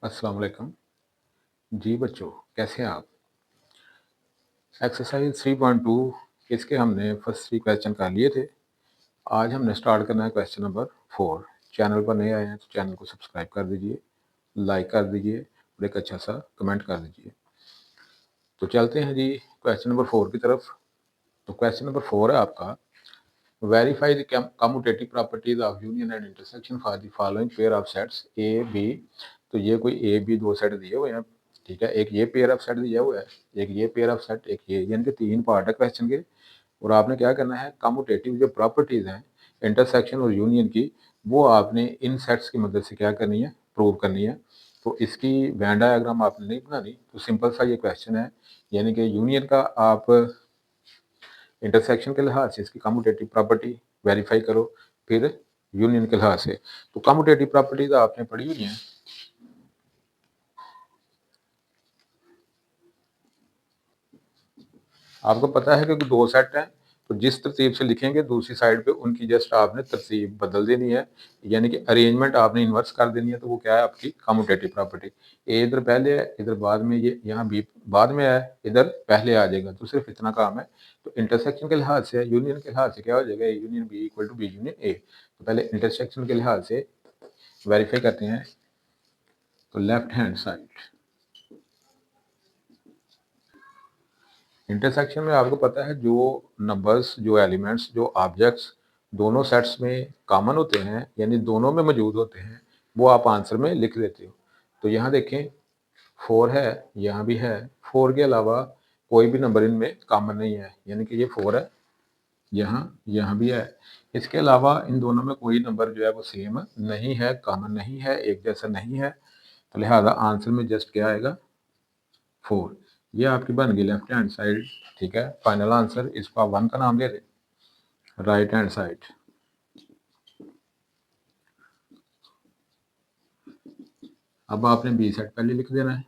अस्सलाम वालेकुम। जी बच्चों, कैसे हैं आप? एक्सरसाइज 3.2 इसके हमने फर्स्ट 3 क्वेश्चन कर लिए थे। आज हमने स्टार्ट करना है क्वेश्चन नंबर 4। चैनल पर नए आए हैं तो चैनल को सब्सक्राइब कर दीजिए, लाइक कर दीजिए और एक अच्छा सा कमेंट कर दीजिए। तो चलते हैं जी क्वेश्चन नंबर 4 की तरफ। तो क्वेश्चन नंबर 4 है आपका, verify the commutative properties of union and intersection for the following pair of sets A B. तो ये कोई ए बी दो सेट दिए हुए हैं, ठीक है। एक ये पेयर ऑफ सेट दिया हुआ है, एक ये पेयर ऑफ सेट, एक ये, यानी कि 3 पार्ट है क्वेश्चन के। और आपने क्या करना है, कम्यूटेटिव जो प्रॉपर्टीज हैं इंटरसेक्शन और यूनियन की, वो आपने इन सेट्स की मदद से क्या करनी है, प्रूव करनी है। तो इसकी वैन डायग्राम आपने नहीं बनानी, तो सिंपल सा ये क्वेश्चन है, यानी कि यूनियन का आप इंटरसेक्शन के लिहाज से इसकी कम्यूटेटिव प्रॉपर्टी वेरीफाई करो, फिर यूनियन के लिहाज से। तो कम्यूटेटिव प्रॉपर्टीज आपने पढ़ी हुई हैं। आपको पता है कि दो सेट हैं, तो जिस तरतीब से लिखेंगे दूसरी साइड पे उनकी जस्ट आपने तरतीब बदल देनी है, यानी कि अरेंजमेंट आपने इन्वर्स कर देनी है। तो वो क्या है, आपकी कम्यूटेटिव प्रॉपर्टी। ए इधर पहले है, इधर बाद में, ये यहाँ बी बाद में है, इधर पहले आ जाएगा। तो सिर्फ इतना काम है। तो इंटरसेक्शन के लिहाज से, यूनियन के लिहाज से क्या हो जाएगा, A union B equal to B union A. तो पहले इंटरसेक्शन के लिहाज से वेरीफाई करते हैं। तो लेफ्ट हैंड साइड इंटरसेक्शन में आपको पता है, जो नंबर्स, जो एलिमेंट्स, जो ऑब्जेक्ट्स दोनों सेट्स में कॉमन होते हैं, यानी दोनों में मौजूद होते हैं, वो आप आंसर में लिख देते हो। तो यहाँ देखें 4 है, यहाँ भी है। 4 के अलावा कोई भी नंबर इनमें कॉमन नहीं है, यानी कि ये 4 है, यहाँ भी है। इसके अलावा इन दोनों में कोई नंबर जो है वो सेम नहीं है, कॉमन नहीं है, एक जैसा नहीं है। तो लिहाजा आंसर में जस्ट क्या आएगा, 4। ये आपकी बन गई लेफ्ट हैंड साइड, ठीक है। फाइनल आंसर इसको आप 1 का नाम दे दें, राइट हैंड साइड। अब आपने बी सेट पहले लिख देना है,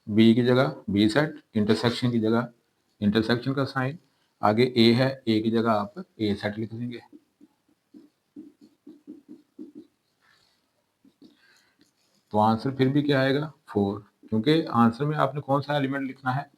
बी की जगह बी सेट, इंटरसेक्शन की जगह इंटरसेक्शन का साइन, आगे ए है, ए की जगह आप ए सेट लिख देंगे। तो आंसर फिर भी क्या आएगा, 4, क्योंकि आंसर में आपने कौन सा एलिमेंट लिखना है,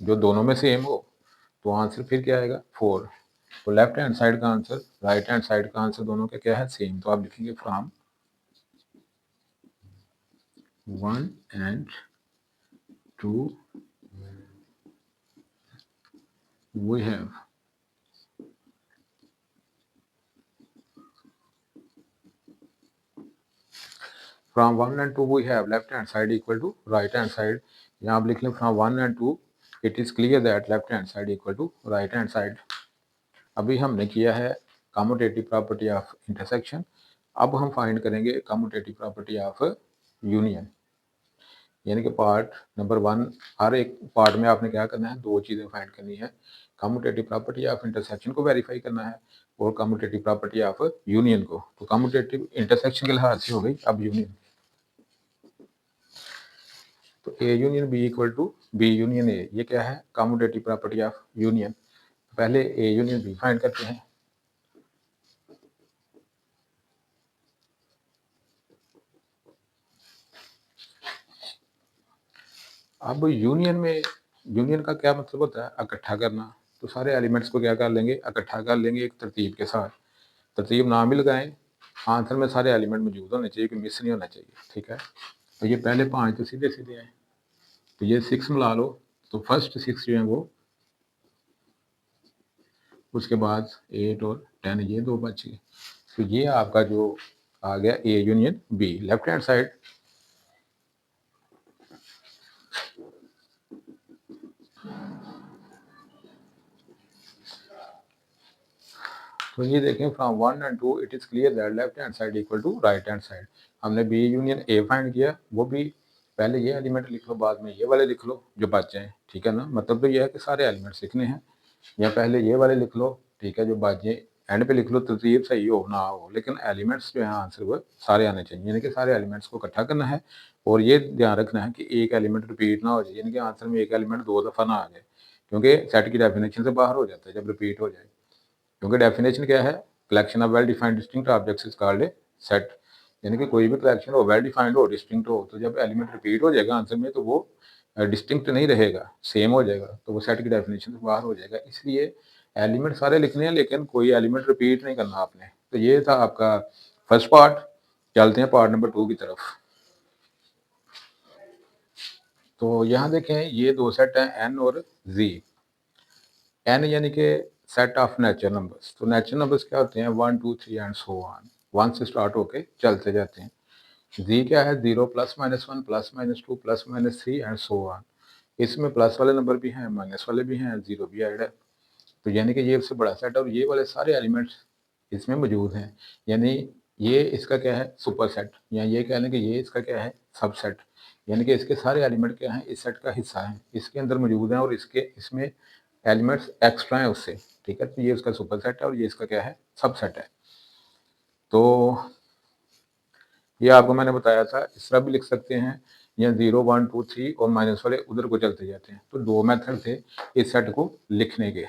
जो दोनों में सेम हो। तो आंसर फिर क्या आएगा, 4। तो लेफ्ट हैंड साइड का आंसर, राइट हैंड साइड का आंसर दोनों का क्या है, सेम। तो आप लिखेंगे from 1 and 2 we have from 1 and 2 we have left hand side equal to right hand side। यहाँ आप लिख लें from 1 and 2 it is clear that left hand side equal to right hand side। अभी हमने किया है कम्यूटेटिव प्रॉपर्टी ऑफ इंटरसेक्शन, अब हम फाइंड करेंगे कम्यूटेटिव प्रॉपर्टी ऑफ यूनियन, यानी कि पार्ट नंबर 1। हर एक पार्ट में आपने क्या करना है, दो चीज़ें फाइंड करनी है, कम्यूटेटिव प्रॉपर्टी ऑफ इंटरसेक्शन को वेरीफाई करना है और कम्यूटेटिव प्रॉपर्टी ऑफ यूनियन को। तो कम्यूटेटिव इंटरसेक्शन के लिहाज से हो गई, अब यूनियन। तो A union B equal to B union A, ये क्या है, कम्यूटेटिव प्रॉपर्टी ऑफ यूनियन। पहले ए यूनियन बी फाइंड करते हैं। अब यूनियन में, यूनियन का क्या मतलब होता है, इकट्ठा करना। तो सारे एलिमेंट्स को क्या कर लेंगे, इकट्ठा कर लेंगे एक तरतीब के साथ। तरतीब नाम भी लगाएं, आंसर में सारे एलिमेंट मौजूद होने चाहिए, कि मिस नहीं होना चाहिए, ठीक है। तो ये पहले 5 तो सीधे सीधे हैं, तो ये 6 मिला लो। तो फर्स्ट 6 जो है वो, उसके बाद 8 और 10, ये दो बच गए। तो ये आपका जो आ गया A union B, left hand side. तो ये देखें from 1 and 2 it is clear that left hand side equal to right hand side. हमने बी यूनियन ए फाइंड किया, वो भी पहले ये एलिमेंट लिख लो, बाद में ये वाले लिख लो जो बच जाए, ठीक है ना। मतलब तो ये है कि सारे एलिमेंट्स लिखने हैं, या पहले ये वाले लिख लो, ठीक है, जो बच जाए एंड पे लिख लो, तरतीब सही हो ना हो, लेकिन एलिमेंट्स जो है आंसर वो सारे आने चाहिए, यानी कि सारे एलिमेंट्स को इकट्ठा करना है। और ये ध्यान रखना है कि एक एलिमेंट रिपीट ना हो जाए, यानी कि आंसर में एक एलिमेंट 2 दफ़ा ना आ जाए, क्योंकि सेट की डेफिनेशन से बाहर हो जाता है जब रिपीट हो जाए। क्योंकि डेफिनेशन क्या है, collection of well defined distinct objects is called a set, यानी कि कोई भी कलेक्शन हो, वेल डिफाइंड हो, डिस्टिंक्ट हो, तो जब एलिमेंट रिपीट हो जाएगा आंसर में तो वो डिस्टिंक्ट नहीं रहेगा, सेम हो जाएगा, तो वो सेट की डेफिनेशन से बाहर हो जाएगा। इसलिए एलिमेंट सारे लिखने हैं लेकिन कोई एलिमेंट रिपीट नहीं करना आपने। तो ये था आपका फर्स्ट पार्ट। चलते हैं पार्ट नंबर 2 की तरफ। तो यहाँ देखें ये दो सेट हैं एन और जी। एन यानी कि सेट ऑफ नेचुरल नंबर्स। तो नेचुरल नंबर्स क्या होते हैं? 1 2 3 एंड सो ऑन, 1 से स्टार्ट होके चलते जाते हैं। जी क्या है? 0 +-1 +-2 +-3 एंड सो ऑन। इसमें प्लस वाले नंबर भी हैं, माइनस वाले भी हैं, जीरो भी ऐड है। तो यानी कि ये सबसे बड़ा सेट और ये वाले सारे एलिमेंट्स इसमें मौजूद हैं। यानी ये इसका क्या है? सुपर सेट, या ये कह लें कि ये इसका क्या है? सबसेट। यानी कि इसके सारे एलिमेंट क्या हैं? इस सेट का हिस्सा हैं, इसके अंदर मौजूद हैं और इसमें एलिमेंट्स एक्स्ट्रा हैं उससे। ठीक है, तो ये उसका सुपर सेट है और ये इसका क्या है? सबसेट है। तो ये आपको मैंने बताया था, इस तरह भी लिख सकते हैं, या 0 1 2 3 और माइनस वाले उधर को चलते जाते हैं। तो दो मेथड थे इस सेट को लिखने के।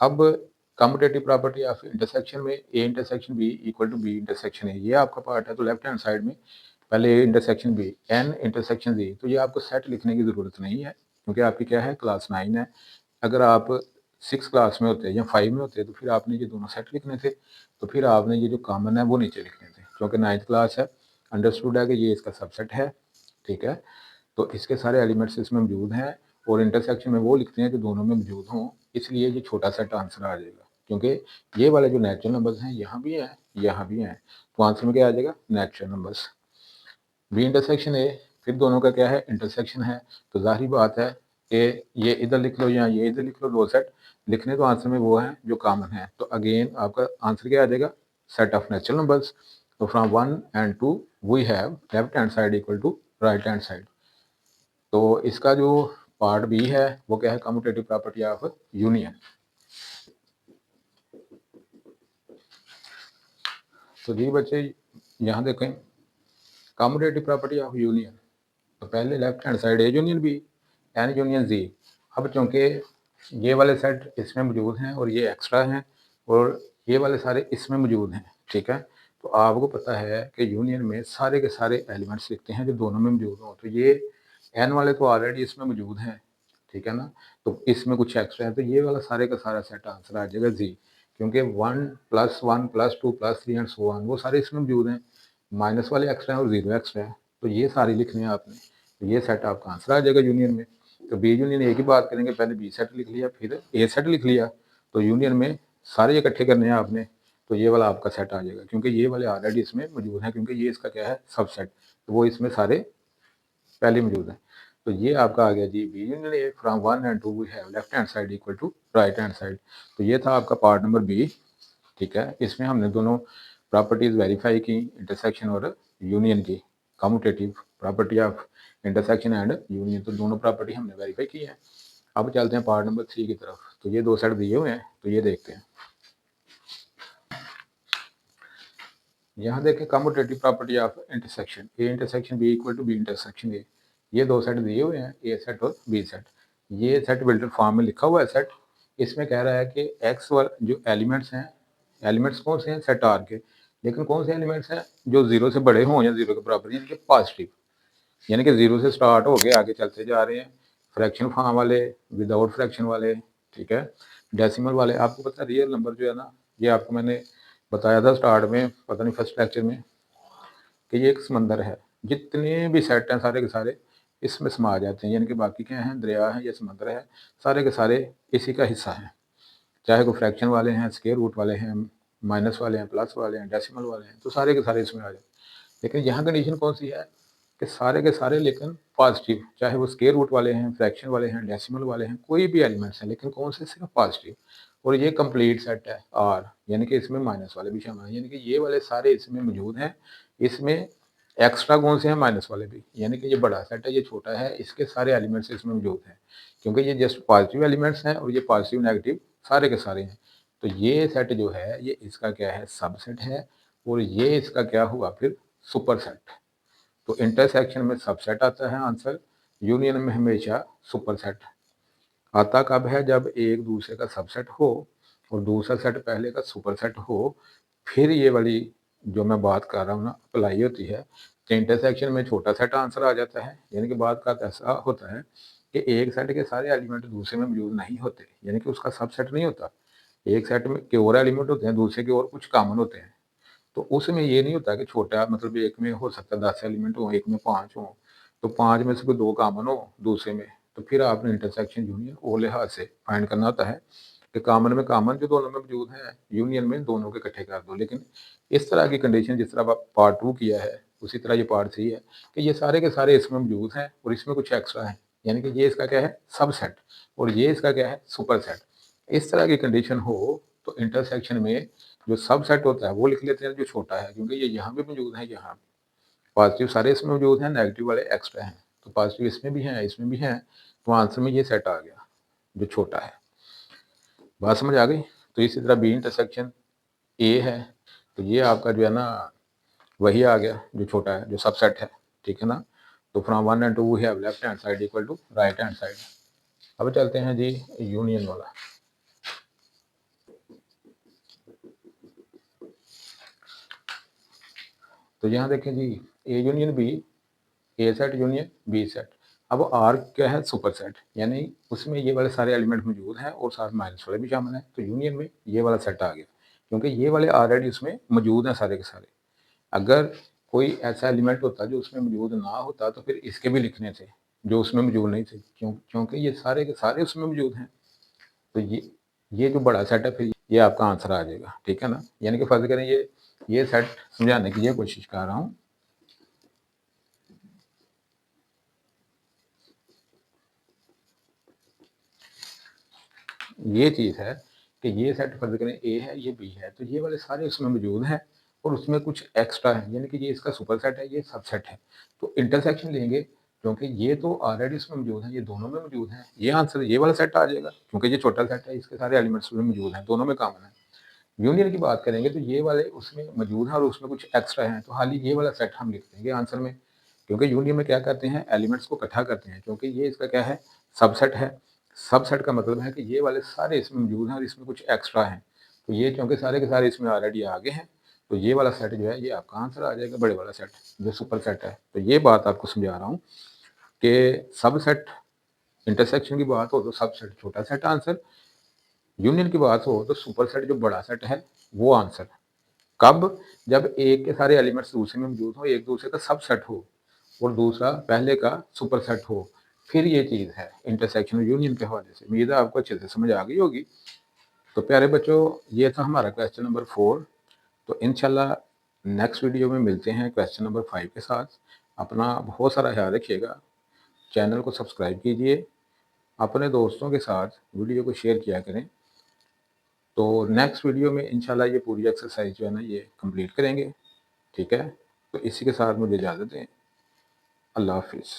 अब कम्यूटेटिव प्रॉपर्टी ऑफ इंटरसेक्शन में A intersection B equal to B intersection A, ये आपका पार्ट है। तो लेफ्ट हैंड साइड में पहले A intersection B, an intersection जी। तो ये आपको सेट लिखने की ज़रूरत नहीं है क्योंकि आपकी क्या है? क्लास 9 है। अगर आप 6 क्लास में होते या 5 में होते तो फिर आपने ये दोनों सेट लिखने थे। तो फिर आपने ये जो कॉमन है वो नीचे लिखने थे, क्योंकि 9th क्लास है। अंडरस्टूड है कि ये इसका सबसेट है। ठीक है, तो इसके सारे एलिमेंट्स इसमें मौजूद हैं और इंटरसेक्शन में वो लिखते हैं जो दोनों में मौजूद हों, इसलिए ये छोटा सेट आंसर आ जाएगा। क्योंकि ये वाले जो नेचुरल नंबर्स हैं यहाँ भी हैं, यहाँ भी हैं, तो आंसर में क्या आ जाएगा? Natural numbers. B intersection A, फिर दोनों का क्या है? इंटरसेक्शन है। तो जाहिर बात है कि ये इधर लिख लो या ये इधर लिख लो, दो सेट लिखने तो आंसर में वो हैं जो कॉमन है। तो अगेन आपका आंसर क्या आ जाएगा? Set of natural numbers. तो from 1 and 2 we have left hand side equal to right hand side. तो इसका जो पार्ट बी है वो क्या है? Commutative property of union. तो जी बच्चे यहाँ देखें, कम्यूटेटिव प्रॉपर्टी ऑफ यूनियन। तो पहले left hand side A union B, an union जी। अब चूंकि ये वाले सेट इसमें मौजूद हैं और ये एक्स्ट्रा हैं और ये वाले सारे इसमें मौजूद हैं। ठीक है, तो आपको पता है कि यूनियन में सारे के सारे एलिमेंट्स लिखते हैं जो दोनों में मौजूद हों। तो ये एन वाले तो ऑलरेडी इसमें मौजूद हैं, ठीक है ना, तो इसमें कुछ एक्स्ट्रा है, तो ये वाला सारे का सारा सेट आंसर आ जाएगा जी। क्योंकि 1 +1 +2 +3 एंड सो ऑन वो सारे इसमें मौजूद हैं, माइनस वाले एक्स्ट्रा है और जीरो एक्स्ट्रा है, तो ये सारी लिखनी है आपने। तो ये सेट आपका आंसर आ जाएगा यूनियन में। तो बी यूनियन ए की बात करेंगे, पहले बी सेट लिख लिया फिर ए सेट लिख लिया, तो यूनियन में सारे इकट्ठे करने हैं आपने, तो ये वाला आपका सेट आ जाएगा क्योंकि ये वाले ऑलरेडी इसमें मौजूद हैं, क्योंकि ये इसका क्या है? सबसेट, तो वो इसमें सारे पहले मौजूद हैं। तो ये आपका आ गया जी B union A. From 1 and 2 we have left hand side equal to right hand side. तो ये था आपका पार्ट नंबर बी। ठीक है, इसमें हमने दोनों प्रॉपर्टीज वेरीफाई की, इंटरसेक्शन और यूनियन की, commutative property of intersection and union. तो दोनों प्रॉपर्टी हमने वेरीफाई की है। अब चलते हैं पार्ट नंबर 3 की तरफ। तो ये दो सेट दिए हुए हैं, तो ये देखते हैं। यहाँ देखें commutative property of intersection, A intersection B equal to B intersection A. ये दो सेट दिए हुए हैं, ए सेट और बी सेट। ये सेट बिल्डर फॉर्म में लिखा हुआ है सेट। इसमें कह रहा है कि एक्स वाले जो एलिमेंट्स हैं, एलिमेंट्स कौन से हैं? सेट आर के। लेकिन कौन से एलिमेंट्स हैं जो जीरो से बड़े हों या जीरो के बराबर, यानी कि पॉजिटिव, यानी कि जीरो से स्टार्ट हो के आगे चलते जा रहे हैं। फ्रैक्शन फॉर्म वाले, विदाउट फ्रैक्शन वाले, ठीक है, डेसिमल वाले। आपको पता है रियल नंबर जो है ना, ये आपको मैंने बताया था स्टार्ट में, पता नहीं फर्स्ट लेक्चर में, कि ये एक समंदर है, जितने भी सेट हैं सारे के सारे इसमें समा जाते हैं। यानी कि बाकी क्या हैं? दरिया है या समंदर है, सारे के सारे इसी का हिस्सा हैं। चाहे कोई फ्रैक्शन वाले हैं, स्क्वायर रूट वाले हैं, माइनस वाले हैं, प्लस वाले हैं, डेसिमल वाले हैं, तो सारे के सारे इसमें आ जाते हैं। लेकिन यहाँ कंडीशन कौन सी है? कि सारे के सारे लेकिन पॉजिटिव, चाहे वो स्क्वायर रूट वाले हैं, फ्रैक्शन वाले हैं, डेसिमल वाले हैं, कोई भी एलिमेंट्स हैं, लेकिन कौन से? सिर्फ पॉजिटिव। और ये कंप्लीट सेट है आर, यानी कि इसमें माइनस वाले भी शामिल हैं, यानी कि ये वाले सारे इसमें मौजूद हैं। इसमें एक्स्ट्रा कौन से हैं? माइनस वाले भी। यानी कि ये बड़ा सेट है, ये छोटा है, इसके सारे एलिमेंट्स इसमें मौजूद हैं, क्योंकि ये जस्ट पॉजिटिव एलिमेंट्स हैं और ये पॉजिटिव नेगेटिव सारे के सारे हैं। तो ये सेट जो है ये इसका क्या है? सबसेट है, और ये इसका क्या हुआ फिर? Super set. तो इंटरसेक्शन में सबसेट आता है आंसर, यूनियन में हमेशा सुपर सेट आता। कब है? जब एक दूसरे का सबसेट हो और दूसरा सेट पहले का सुपर सेट हो, फिर ये वाली जो मैं बात कर रहा हूँ ना अप्लाई होती है कि इंटरसेक्शन में छोटा सेट आंसर आ जाता है, यानी कि बात का ऐसा होता है कि एक सेट के सारे एलिमेंट दूसरे में मौजूद नहीं होते, यानी कि उसका सब सेट नहीं होता। एक सेट में के और एलिमेंट होते हैं, दूसरे के और कुछ कॉमन होते हैं। तो उसमें ये नहीं होता कि छोटा मतलब एक में हो सकता है 10 एलिमेंट हो, एक में 5 हो, तो 5 में से कोई 2 कॉमन हो दूसरे में, तो फिर आपने इंटरसेक्शन यूनियन वो लिहाज से फाइंड करना होता है कि कॉमन में कॉमन जो दोनों में मौजूद है, यूनियन में दोनों के इकट्ठे कर दो। लेकिन इस तरह की कंडीशन जिस तरह आप पार्ट 2 किया है, उसी तरह ये पार्ट 3 है कि ये सारे के सारे इसमें मौजूद हैं और इसमें कुछ एक्स्ट्रा है, यानी कि ये इसका क्या है सबसेट और ये इसका क्या है सुपरसेट। इस तरह की कंडीशन हो तो इंटरसेक्शन में जो सबसेट होता है वो लिख लेते हैं जो छोटा है, क्योंकि ये यहाँ भी मौजूद है, यहाँ पॉजिटिव सारे इसमें मौजूद हैं, नेगेटिव वाले एक्स्ट्रा हैं, तो पॉजिटिव इसमें भी हैं इसमें भी हैं, तो आंसर में ये सेट आ गया जो छोटा है। बात समझ आ गई? तो इसी तरह बी इंटरसेक्शन ए है, तो ये आपका जो है ना वही आ गया जो छोटा है जो सबसेट है, ठीक है ना। तो from 1 and 2 we have left hand side equal to right hand side. अब चलते हैं जी यूनियन वाला। तो यहाँ देखें जी A union B, A set union B set. अब आर क्या है सुपर सेट, यानी उसमें ये वाले सारे एलिमेंट मौजूद हैं और साथ माइनस वाले भी शामिल हैं, तो यूनियन में ये वाला सेट आ गया क्योंकि ये वाले ऑलरेडी उसमें मौजूद हैं सारे के सारे। अगर कोई ऐसा एलिमेंट होता जो उसमें मौजूद ना होता तो फिर इसके भी लिखने थे जो उसमें मौजूद नहीं थे, क्योंकि ये सारे के सारे उसमें मौजूद हैं। तो ये जो बड़ा सेट है फिर ये आपका आंसर आ जाएगा, ठीक है ना। यानी कि फर्ज करें ये सेट समझाने की ये कोशिश कर रहा हूँ। ये चीज़ है कि ये सेट फर्ज करें ए है ये बी है, तो ये वाले सारे उसमें मौजूद हैं और उसमें कुछ एक्स्ट्रा है, यानी कि ये इसका सुपर सेट है ये सबसेट है। तो इंटरसेक्शन लेंगे क्योंकि ये तो ऑलरेडी इसमें मौजूद है, ये दोनों में मौजूद है, ये आंसर ये वाला सेट आ जाएगा क्योंकि ये छोटा सेट है इसके सारे एलिमेंट्स में मौजूद हैं, दोनों में कॉमन है। यूनियन की बात करेंगे तो ये वाले उसमें मौजूद है और उसमें कुछ एक्स्ट्रा है, तो हाल ही ये वाला सेट हम लिख देंगे आंसर में, क्योंकि यूनियन में क्या करते हैं एलिमेंट्स को इकट्ठा करते हैं, क्योंकि ये इसका क्या है सबसेट है। सबसेट का मतलब है कि ये वाले सारे इसमें मौजूद हैं और इसमें कुछ एक्स्ट्रा हैं, तो ये क्योंकि सारे के सारे इसमें ऑलरेडी आगे हैं, तो ये वाला सेट जो है ये आपका आंसर आ जाएगा, बड़े वाला सेट जो सुपर सेट है। तो ये बात आपको समझा रहा हूँ कि सब सेट इंटरसेक्शन की बात हो तो सब सेट छोटा सेट आंसर, यूनियन की बात हो तो सुपर सेट जो बड़ा सेट है वो आंसर। कब? जब एक के सारे एलिमेंट्स दूसरे में मौजूद हो, एक दूसरे का सबसेट हो और दूसरा पहले का सुपरसेट हो, फिर ये चीज़ है इंटरसेक्शन यूनियन के हवाले से। उम्मीद है आपको अच्छे से समझ आ गई होगी। तो प्यारे बच्चों ये था हमारा क्वेश्चन नंबर 4। तो इंशाल्लाह नेक्स्ट वीडियो में मिलते हैं क्वेश्चन नंबर 5 के साथ। अपना बहुत सारा ख्याल रखिएगा, चैनल को सब्सक्राइब कीजिए, अपने दोस्तों के साथ वीडियो को शेयर किया करें। तो नेक्स्ट वीडियो में इंशाल्लाह ये पूरी एक्सरसाइज जो है ना ये कंप्लीट करेंगे, ठीक है। तो इसी के साथ मुझे इजाज़त दें। अल्लाह हाफिज़।